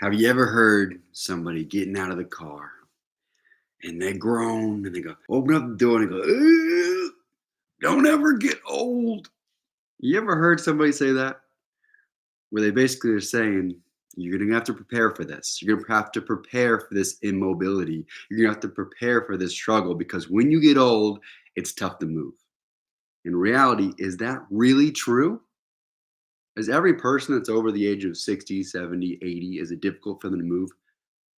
Have you ever heard somebody getting out of the car and they groan and they go, open up the door and they go, "Ugh, don't ever get old." You ever heard somebody say that? Where they basically are saying, you're going to have to prepare for this. You're going to have to prepare for this immobility. You're going to have to prepare for this struggle because when you get old, it's tough to move. In reality, is that really true? Is every person that's over the age of 60, 70, 80, is it difficult for them to move?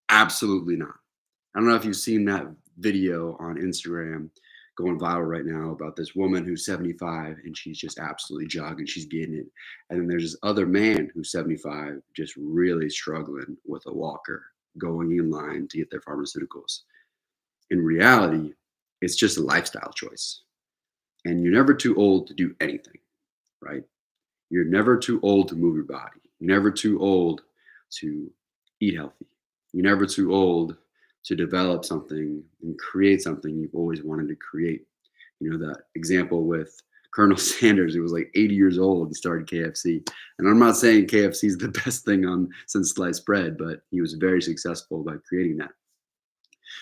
Absolutely not. I don't know if you've seen that video on Instagram going viral right now about this woman who's 75 and she's just absolutely jogging. She's getting it. And then there's this other man who's 75 just really struggling with a walker going in line to get their pharmaceuticals. In reality, it's just a lifestyle choice. And you're never too old to do anything, right? You're never too old to move your body. You're never too old to eat healthy. You're never too old to develop something and create something you've always wanted to create. You know, that example with Colonel Sanders, who was like 80 years old and started KFC. And I'm not saying KFC is the best thing on since sliced bread, but he was very successful by creating that.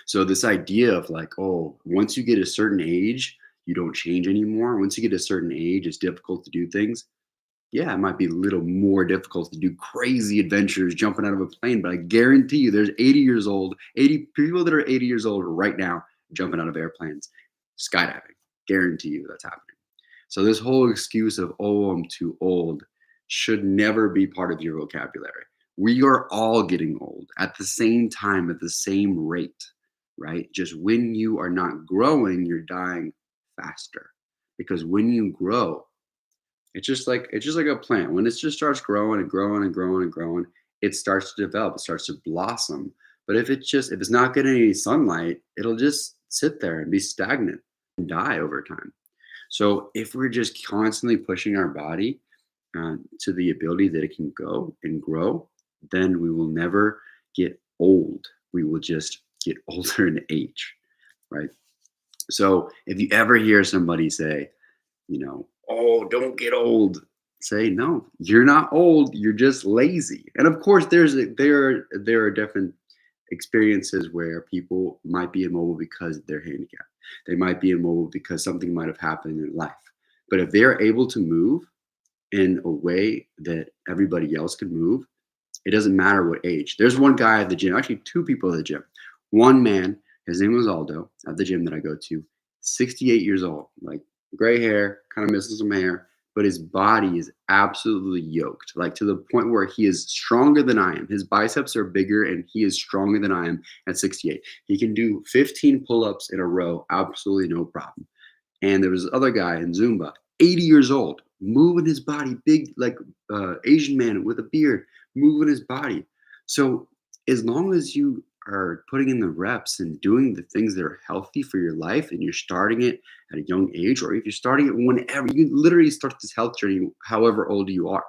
So this idea of like, oh, once you get a certain age, you don't change anymore. Once you get a certain age, it's difficult to do things. Yeah, it might be a little more difficult to do crazy adventures jumping out of a plane, but I guarantee you there's 80 years old, 80 people that are 80 years old right now jumping out of airplanes, skydiving. Guarantee you that's happening. So this whole excuse of, oh, I'm too old should never be part of your vocabulary. We are all getting old at the same time, at the same rate, right? Just when you are not growing, you're dying faster. Because when you grow, it's just like a plant. When it just starts growing and growing and growing and growing, it starts to develop, it starts to blossom. But if it's not getting any sunlight, it'll just sit there and be stagnant and die over time. So if we're just constantly pushing our body to the ability that it can go and grow, then we will never get old. We will just get older in age, right? So if you ever hear somebody say, oh, don't get old. Say, no, you're not old. You're just lazy. And of course, there are different experiences where people might be immobile because they're handicapped. They might be immobile because something might have happened in life. But if they're able to move in a way that everybody else can move, it doesn't matter what age. There's one guy at the gym, actually two people at the gym. One man, his name was Aldo at the gym that I go to, 68 years old, like gray hair, kind of missing some hair, but his body is absolutely yoked, like to the point where he is stronger than I am. His biceps are bigger and he is stronger than I am at 68. He can do 15 pull ups in a row, absolutely no problem. And there was this other guy in Zumba, 80 years old, moving his body, big, like Asian man with a beard, moving his body. So as long as you are putting in the reps and doing the things that are healthy for your life and you're starting it at a young age, or if you're starting it whenever, you can literally start this health journey however old you are.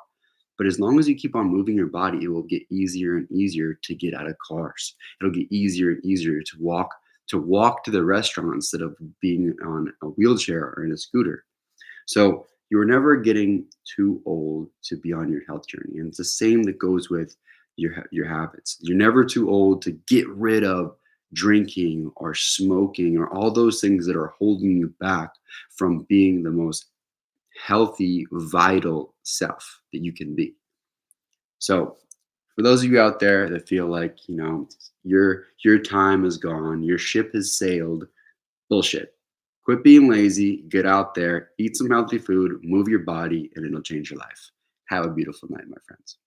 But as long as you keep on moving your body, it will get easier and easier to get out of cars. It'll get easier and easier to walk to the restaurant instead of being on a wheelchair or in a scooter. So you're never getting too old to be on your health journey. And it's the same that goes with your habits. You're never too old to get rid of drinking or smoking or all those things that are holding you back from being the most healthy, vital self that you can be. So for those of you out there that feel like, your time is gone, your ship has sailed, bullshit. Quit being lazy, get out there, eat some healthy food, move your body, and it'll change your life. Have a beautiful night, my friends.